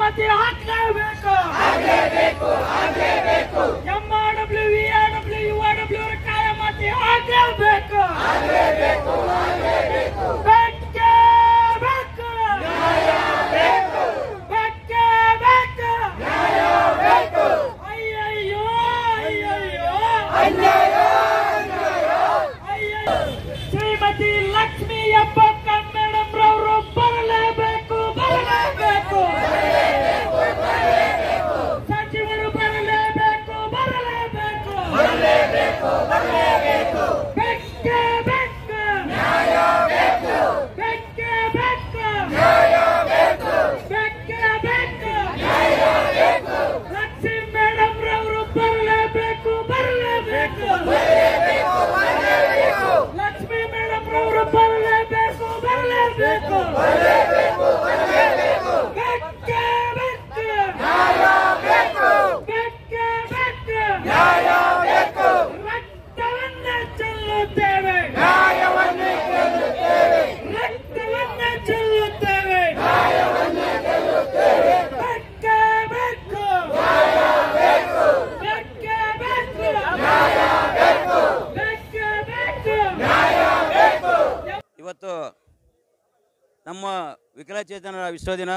ಕಾಯಮಾತಿ ಹಾಕಲೇಬೇಕು. MRW VRW URW ಅವರ ಕಾಯಮಾತಿ ಹಾಕಲೇಬೇಕು. ಬೇಕೇ ಬೇಕು. ಬೇಕೇ ಬೇಕು. ಅಯ್ಯಯ್ಯೋ ಅಯ್ಯಯ್ಯೋ ಶ್ರೀಮತಿ ಲಕ್ಷ್ಮೀ ಹೆಬ್ಬಾಳ್ಕರ್ ಮೇಡಮ್ ರವರು ಬರಲೇಬೇಕು. ಸಚಿವರು ಬರಲೇಬೇಕು. ಬೇಕೇ ಬೇಕು. ಬೇಕೇ ಬೇಕು. ಲಕ್ಷ್ಮೀ ಮೇಡಮ್ ರವರು ಬರಲೇಬೇಕು. ಲಕ್ಷ್ಮೀ ಮೇಡಮ್ ರವರು ಬರಲೇಬೇಕು. ಬೇಕೇ ಬೇಕು. ರಕ್ತವನ್ನೇ ಚೆಲ್ಲುತ್ತೇವೆ. ರಕ್ತವನ್ನೇ ಚೆಲ್ಲುತ್ತೇವೆ. ಬೇಕೇ ಬೇಕು. ಬೇಕೇ ಬೇಕು. ಇವತ್ತು ನಮ್ಮ ವಿಕಲಚೇತನರ ವಿಶ್ವ ದಿನ.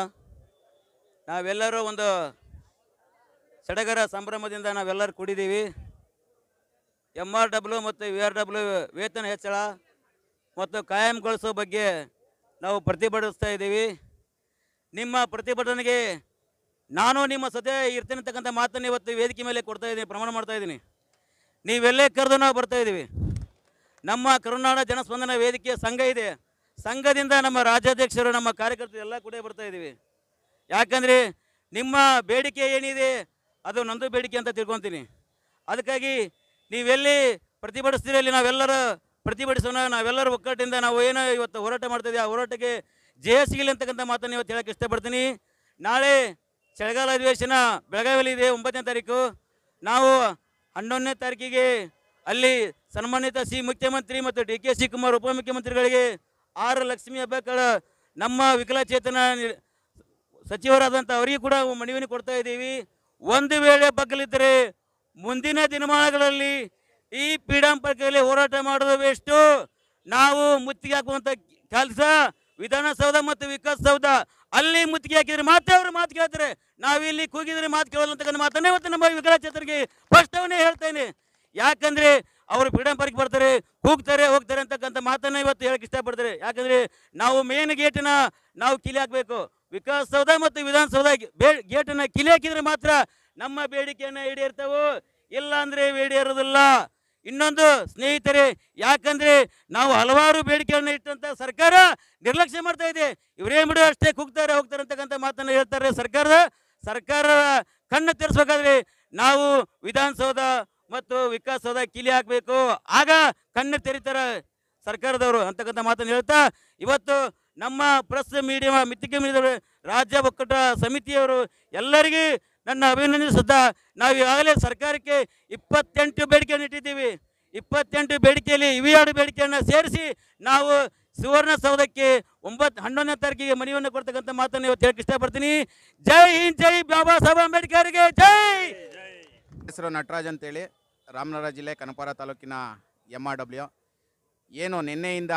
ನಾವೆಲ್ಲರೂ ಒಂದು ಸಡಗರ ಸಂಭ್ರಮದಿಂದ ನಾವೆಲ್ಲರೂ ಕೂಡಿದ್ದೀವಿ. MRW ಮತ್ತು VRW ವೇತನ ಹೆಚ್ಚಳ ಮತ್ತು ಕಾಯಂಗೊಳಿಸೋ ಬಗ್ಗೆ ನಾವು ಪ್ರತಿಭಟಿಸ್ತಾ ಇದ್ದೀವಿ. ನಿಮ್ಮ ಪ್ರತಿಭಟನೆಗೆ ನಾನು ನಿಮ್ಮ ಸತೆ ಇರ್ತೀನಿ ಅಂತಕ್ಕಂಥ ಮಾತನ್ನು ಇವತ್ತು ವೇದಿಕೆ ಮೇಲೆ ಕೊಡ್ತಾ ಇದ್ದೀನಿ, ಪ್ರಮಾಣ ಮಾಡ್ತಾ ಇದ್ದೀನಿ. ನೀವೆಲ್ಲೇ ಕರೆದು ನಾವು ಬರ್ತಾ ಇದ್ದೀವಿ. ನಮ್ಮ ಕರುನಾಡ ಜನಸ್ಪಂದನ ವೇದಿಕೆಯ ಸಂಘ ಇದೆ. ಸಂಘದಿಂದ ನಮ್ಮ ರಾಜ್ಯಾಧ್ಯಕ್ಷರು, ನಮ್ಮ ಕಾರ್ಯಕರ್ತರು ಎಲ್ಲ ಕೂಡ ಬರ್ತಾ ಇದ್ದೀವಿ. ಯಾಕಂದರೆ ನಿಮ್ಮ ಬೇಡಿಕೆ ಏನಿದೆ ಅದು ನಂದು ಬೇಡಿಕೆ ಅಂತ ತಿಳ್ಕೊತೀನಿ. ಅದಕ್ಕಾಗಿ ನೀವೆಲ್ಲಿ ಪ್ರತಿಭಟಿಸ್ತೀರಿ ಅಲ್ಲಿ ನಾವೆಲ್ಲರೂ ಪ್ರತಿಭಟಿಸೋಣ. ನಾವೆಲ್ಲರೂ ಒಕ್ಕಟ್ಟಿಂದ ನಾವು ಏನು ಇವತ್ತು ಹೋರಾಟ ಮಾಡ್ತಾಯಿದ್ದೀವಿ ಆ ಹೋರಾಟಕ್ಕೆ ಜಯ ಸಿಗಲಿ ಅಂತಕ್ಕಂಥ ಮಾತನ್ನು ಇವತ್ತು ಹೇಳೋಕ್ಕೆ ಇಷ್ಟಪಡ್ತೀನಿ. ನಾಳೆ ಚಳಿಗಾಲ ಅಧಿವೇಶನ ಬೆಳಗಾವಿಯಲ್ಲಿ ಇದೆ 9ನೇ ತಾರೀಕು. ನಾವು 11ನೇ ತಾರೀಕಿಗೆ ಅಲ್ಲಿ ಸನ್ಮಾನಿತ ಮುಖ್ಯಮಂತ್ರಿ ಮತ್ತು DK ಶಿವಕುಮಾರ್ ಉಪಮುಖ್ಯಮಂತ್ರಿಗಳಿಗೆ ಲಕ್ಷ್ಮೀ ಹೆಬ್ಬಾಳ್ಕರ್ ನಮ್ಮ ವಿಕಲಚೇತನ ಸಚಿವರಾದಂಥ ಅವರಿಗೆ ಕೂಡ ಮನವಿಯನ್ನು ಕೊಡ್ತಾ ಇದ್ದೀವಿ. ಒಂದು ವೇಳೆ ಬಗ್ಗಲಿದ್ದರೆ ಮುಂದಿನ ದಿನಮಾನಗಳಲ್ಲಿ ಈ ಪೀಡಾಂಪರ್ಕದಲ್ಲಿ ಹೋರಾಟ ಮಾಡೋದು ವೇಸ್ಟು. ನಾವು ಮುತ್ತಿಗೆ ಹಾಕುವಂಥ ಕೆಲಸ ವಿಧಾನಸೌಧ ಮತ್ತು ವಿಕಾಸಸೌಧ ಅಲ್ಲಿ ಮುತ್ತಿಗೆ ಹಾಕಿದರೆ ಮಾತ್ರ ಅವರು ಮಾತು ಕೇಳ್ತಾರೆ. ನಾವಿಲ್ಲಿ ಕೂಗಿದ್ರೆ ಮಾತು ಕೇಳಲ್ಲ ಅಂತಕ್ಕಂಥ ಮಾತನ್ನೇ ಇವತ್ತು ನಮ್ಮ ವಿಕಲಚೇತನರಿಗೆ ಸ್ಪಷ್ಟವನ್ನೇ ಹೇಳ್ತೇನೆ. ಯಾಕಂದರೆ ಅವರು ಪೀಡಾಂಪರ್ಕೆ ಬರ್ತಾರೆ, ಕೂಗ್ತಾರೆ, ಹೋಗ್ತಾರೆ ಅಂತಕ್ಕಂಥ ಮಾತನ್ನು ಇವತ್ತು ಹೇಳಕ್ಕೆ ಇಷ್ಟಪಡ್ತಾರೆ. ಯಾಕಂದರೆ ನಾವು ಮೇನ್ ಗೇಟನ್ನ ನಾವು ಕಿಲಿ ಹಾಕಬೇಕು. ವಿಕಾಸಸೌಧ ಮತ್ತು ವಿಧಾನಸೌಧ ಗೇಟನ್ನು ಕಿಲಿ ಹಾಕಿದರೆ ಮಾತ್ರ ನಮ್ಮ ಬೇಡಿಕೆಯನ್ನು ಈಡೇರ್ತವೆ, ಇಲ್ಲ ಅಂದರೆ ಈಡೇರೋದಿಲ್ಲ. ಇನ್ನೊಂದು ಸ್ನೇಹಿತರೆ, ಯಾಕಂದರೆ ನಾವು ಹಲವಾರು ಬೇಡಿಕೆಗಳನ್ನು ಇಟ್ಟಂಥ ಸರ್ಕಾರ ನಿರ್ಲಕ್ಷ್ಯ ಮಾಡ್ತಾ ಇದೆ. ಇವರೇ ಬಿಡು ಅಷ್ಟೇ ಕೂಗ್ತಾರೆ ಹೋಗ್ತಾರೆ ಅಂತಕ್ಕಂಥ ಮಾತನ್ನು ಹೇಳ್ತಾರೆ. ಸರ್ಕಾರ ಕಣ್ಣು ತೆರೆಸಬೇಕಾದ್ರೆ ನಾವು ವಿಧಾನಸೌಧ ಮತ್ತು ವಿಕಾಸಸೌಧ ಕಿಲಿ ಹಾಕಬೇಕು, ಆಗ ಕಣ್ಣು ತೆರೀತಾರೆ ಸರ್ಕಾರದವರು ಅಂತಕ್ಕಂಥ ಮಾತನ್ನು ಹೇಳ್ತಾ ಇವತ್ತು ನಮ್ಮ ಪ್ರೆಸ್ ಮೀಡಿಯಾ ಮಿತ್ತಿಗೆ ಮೀಡಿಯಾ ರಾಜ್ಯ ಒಕ್ಕೂಟ ಸಮಿತಿಯವರು ಎಲ್ಲರಿಗೂ ನನ್ನ ಅಭಿನಂದಿಸುತ್ತಾ ನಾವು ಈಗಾಗಲೇ ಸರ್ಕಾರಕ್ಕೆ 28 ಬೇಡಿಕೆಯನ್ನು ಇಟ್ಟಿದ್ದೀವಿ. 28 ಬೇಡಿಕೆಯಲ್ಲಿ ಇವೆರಡು ಬೇಡಿಕೆಯನ್ನು ಸೇರಿಸಿ ನಾವು ಸುವರ್ಣಸೌಧಕ್ಕೆ 11ನೇ ತಾರೀಕಿಗೆ ಮನವಿಯನ್ನು ಕೊಡ್ತಕ್ಕಂಥ ಮಾತನ್ನು ಇವತ್ತು ಹೇಳಕ್ಕೆ ಇಷ್ಟಪಡ್ತೀನಿ. ಜೈ ಹಿಂದ್, ಜೈ ಬಾಬಾ ಸಾಹೇಬ್ ಅಂಬೇಡ್ಕರ್ಗೆ ಜೈ. ಹೆಸರು ನಟರಾಜ್ ಅಂತೇಳಿ, ರಾಮನಗರ ಜಿಲ್ಲೆ ಕನಕಪುರ ತಾಲೂಕಿನ MRW. ಏನು ನಿನ್ನೆಯಿಂದ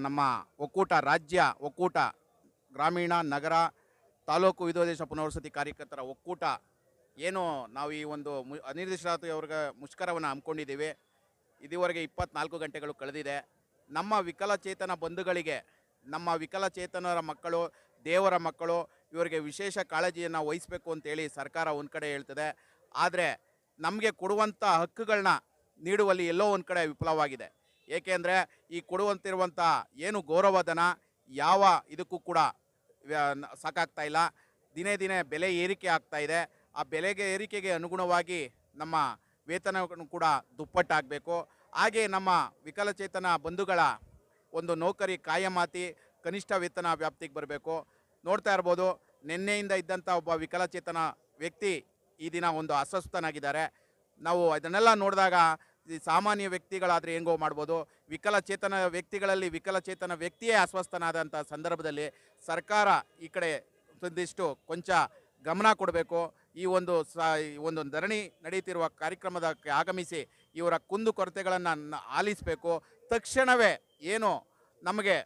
ನಮ್ಮ ಒಕ್ಕೂಟ, ರಾಜ್ಯ ಒಕ್ಕೂಟ, ಗ್ರಾಮೀಣ ನಗರ ತಾಲೂಕು ವಿಧೋದೇಶ ಪುನರ್ವಸತಿ ಕಾರ್ಯಕರ್ತರ ಒಕ್ಕೂಟ ಏನು ನಾವು ಈ ಒಂದು ಅನಿರ್ದಿಷ್ಟಾವಧಿಯವರೆಗೆ ಮುಷ್ಕರವನ್ನು ಹಮ್ಮಿಕೊಂಡಿದ್ದೀವಿ. ಇದುವರೆಗೆ 24 ಗಂಟೆಗಳು ಕಳೆದಿದೆ. ನಮ್ಮ ವಿಕಲಚೇತನ ಬಂಧುಗಳಿಗೆ, ನಮ್ಮ ವಿಕಲಚೇತನರ ಮಕ್ಕಳು ದೇವರ ಮಕ್ಕಳು, ಇವರಿಗೆ ವಿಶೇಷ ಕಾಳಜಿಯನ್ನು ವಹಿಸಬೇಕು ಅಂತೇಳಿ ಸರ್ಕಾರ ಒಂದು ಕಡೆ ಹೇಳ್ತದೆ. ಆದರೆ ನಮಗೆ ಕೊಡುವಂಥ ಹಕ್ಕುಗಳನ್ನ ನೀಡುವಲ್ಲಿ ಎಲ್ಲೋ ಒಂದು ಕಡೆ ವಿಫಲವಾಗಿದೆ. ಏಕೆಂದರೆ ಈ ಕೊಡುವಂತಿರುವಂಥ ಏನು ಗೌರವಧನ ಯಾವ ಇದಕ್ಕೂ ಕೂಡ ಸಾಕಾಗ್ತಾ ಇಲ್ಲ. ದಿನೇ ದಿನೇ ಬೆಲೆ ಏರಿಕೆ ಆಗ್ತಾ ಇದೆ. ಆ ಬೆಲೆಗೆ ಏರಿಕೆಗೆ ಅನುಗುಣವಾಗಿ ನಮ್ಮ ವೇತನವನ್ನು ಕೂಡ ದುಪ್ಪಟ್ಟಾಗಬೇಕು. ಹಾಗೆ ನಮ್ಮ ವಿಕಲಚೇತನ ಬಂಧುಗಳ ಒಂದು ನೌಕರಿ ಕಾಯಮಾತಿ ಕನಿಷ್ಠ ವೇತನ ವ್ಯಾಪ್ತಿಗೆ ಬರಬೇಕು. ನೋಡ್ತಾ ಇರ್ಬೋದು, ನಿನ್ನೆಯಿಂದ ಇದ್ದಂಥ ಒಬ್ಬ ವಿಕಲಚೇತನ ವ್ಯಕ್ತಿ ಈ ದಿನ ಒಂದು ಅಸ್ವಸ್ಥನಾಗಿದ್ದಾರೆ. ನಾವು ಅದನ್ನೆಲ್ಲ ನೋಡಿದಾಗ ಈ ಸಾಮಾನ್ಯ ವ್ಯಕ್ತಿಗಳಾದರೆ ಹೆಂಗೋ ಮಾಡ್ಬೋದು, ವಿಕಲಚೇತನ ವ್ಯಕ್ತಿಗಳಲ್ಲಿ ವಿಕಲಚೇತನ ವ್ಯಕ್ತಿಯೇ ಅಸ್ವಸ್ಥನಾದಂಥ ಸಂದರ್ಭದಲ್ಲಿ ಸರ್ಕಾರ ಈ ಕಡೆ ಒಂದಿಷ್ಟು ಕೊಂಚ ಗಮನ ಕೊಡಬೇಕು. ಈ ಒಂದು ಧರಣಿ ನಡೀತಿರುವ ಕಾರ್ಯಕ್ರಮದಕ್ಕೆ ಆಗಮಿಸಿ ಇವರ ಕುಂದು ಕೊರತೆಗಳನ್ನು ಆಲಿಸಬೇಕು. ತಕ್ಷಣವೇ ಏನು ನಮಗೆ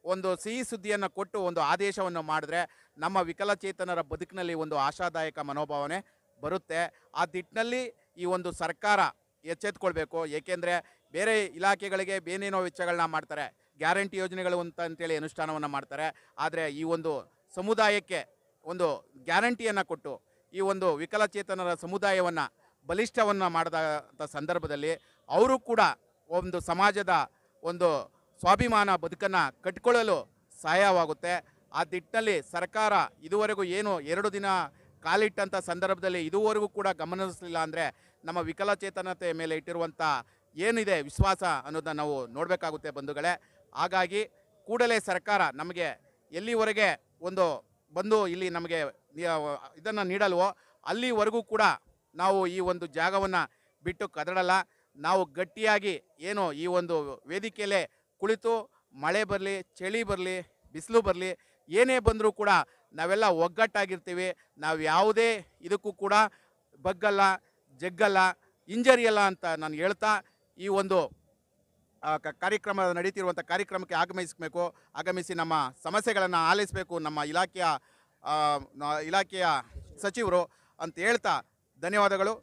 ಒಂದು ಸಿಹಿ ಸುದ್ದಿಯನ್ನು ಕೊಟ್ಟು ಒಂದು ಆದೇಶವನ್ನು ಮಾಡಿದ್ರೆ ನಮ್ಮ ವಿಕಲಚೇತನರ ಬದುಕಿನಲ್ಲಿ ಒಂದು ಆಶಾದಾಯಕ ಮನೋಭಾವನೆ ಬರುತ್ತೆ. ಆ ನಿಟ್ಟಿನಲ್ಲಿ ಈ ಒಂದು ಸರ್ಕಾರ ಎಚ್ಚೆತ್ಕೊಳ್ಬೇಕು. ಏಕೆಂದರೆ ಬೇರೆ ಇಲಾಖೆಗಳಿಗೆ ಬೇನೇನೋ ವೆಚ್ಚಗಳನ್ನ ಮಾಡ್ತಾರೆ, ಗ್ಯಾರಂಟಿ ಯೋಜನೆಗಳು ಅಂತೇಳಿ ಅನುಷ್ಠಾನವನ್ನು ಮಾಡ್ತಾರೆ. ಆದರೆ ಈ ಒಂದು ಸಮುದಾಯಕ್ಕೆ ಒಂದು ಗ್ಯಾರಂಟಿಯನ್ನು ಕೊಟ್ಟು ಈ ಒಂದು ವಿಕಲಚೇತನರ ಸಮುದಾಯವನ್ನು ಬಲಿಷ್ಠವನ್ನು ಮಾಡಿದ ಸಂದರ್ಭದಲ್ಲಿ ಅವರು ಕೂಡ ಒಂದು ಸಮಾಜದ ಒಂದು ಸ್ವಾಭಿಮಾನ ಬದುಕನ್ನು ಕಟ್ಕೊಳ್ಳಲು ಸಹಾಯವಾಗುತ್ತೆ. ಆ ನಿಟ್ಟಿನಲ್ಲಿ ಸರ್ಕಾರ ಇದುವರೆಗೂ ಏನು 2 ದಿನ ಕಾಲಿಟ್ಟಂಥ ಸಂದರ್ಭದಲ್ಲಿ ಇದುವರೆಗೂ ಕೂಡ ಗಮನಿಸಲಿಲ್ಲ ಅಂದರೆ ನಮ್ಮ ವಿಕಲಚೇತನತೆ ಮೇಲೆ ಇಟ್ಟಿರುವಂಥ ಏನಿದೆ ವಿಶ್ವಾಸ ಅನ್ನೋದನ್ನು ನಾವು ನೋಡಬೇಕಾಗುತ್ತೆ ಬಂಧುಗಳೇ. ಹಾಗಾಗಿ ಕೂಡಲೇ ಸರ್ಕಾರ ನಮಗೆ ಎಲ್ಲಿವರೆಗೆ ಒಂದು ಬಂದು ಇಲ್ಲಿ ನಮಗೆ ಇದನ್ನು ನೀಡಲ್ವೋ ಅಲ್ಲಿವರೆಗೂ ಕೂಡ ನಾವು ಈ ಒಂದು ಜಾಗವನ್ನು ಬಿಟ್ಟು ಕದಡಲ್ಲ. ನಾವು ಗಟ್ಟಿಯಾಗಿ ಏನು ಈ ಒಂದು ವೇದಿಕೆಯಲ್ಲೇ ಕುಳಿತು ಮಳೆ ಬರಲಿ, ಚಳಿ ಬರಲಿ, ಬಿಸಿಲು ಬರಲಿ, ಏನೇ ಬಂದರೂ ಕೂಡ ನಾವೆಲ್ಲ ಒಗ್ಗಟ್ಟಾಗಿರ್ತೀವಿ. ನಾವು ಯಾವುದೇ ಇದಕ್ಕೂ ಕೂಡ ಬಗ್ಗಲ್ಲ, ಜಗ್ಗಲ್ಲ, ಇಂಜರಿಯಲ್ಲ ಅಂತ ನಾನು ಹೇಳ್ತಾ ಈ ಒಂದು ಕಾರ್ಯಕ್ರಮ ನಡೀತಿರುವಂಥ ಕಾರ್ಯಕ್ರಮಕ್ಕೆ ಆಗಮಿಸಿ ನಮ್ಮ ಸಮಸ್ಯೆಗಳನ್ನು ಆಲಿಸಬೇಕು ನಮ್ಮ ಇಲಾಖೆಯ ಸಚಿವರು ಅಂತ ಹೇಳ್ತಾ ಧನ್ಯವಾದಗಳು.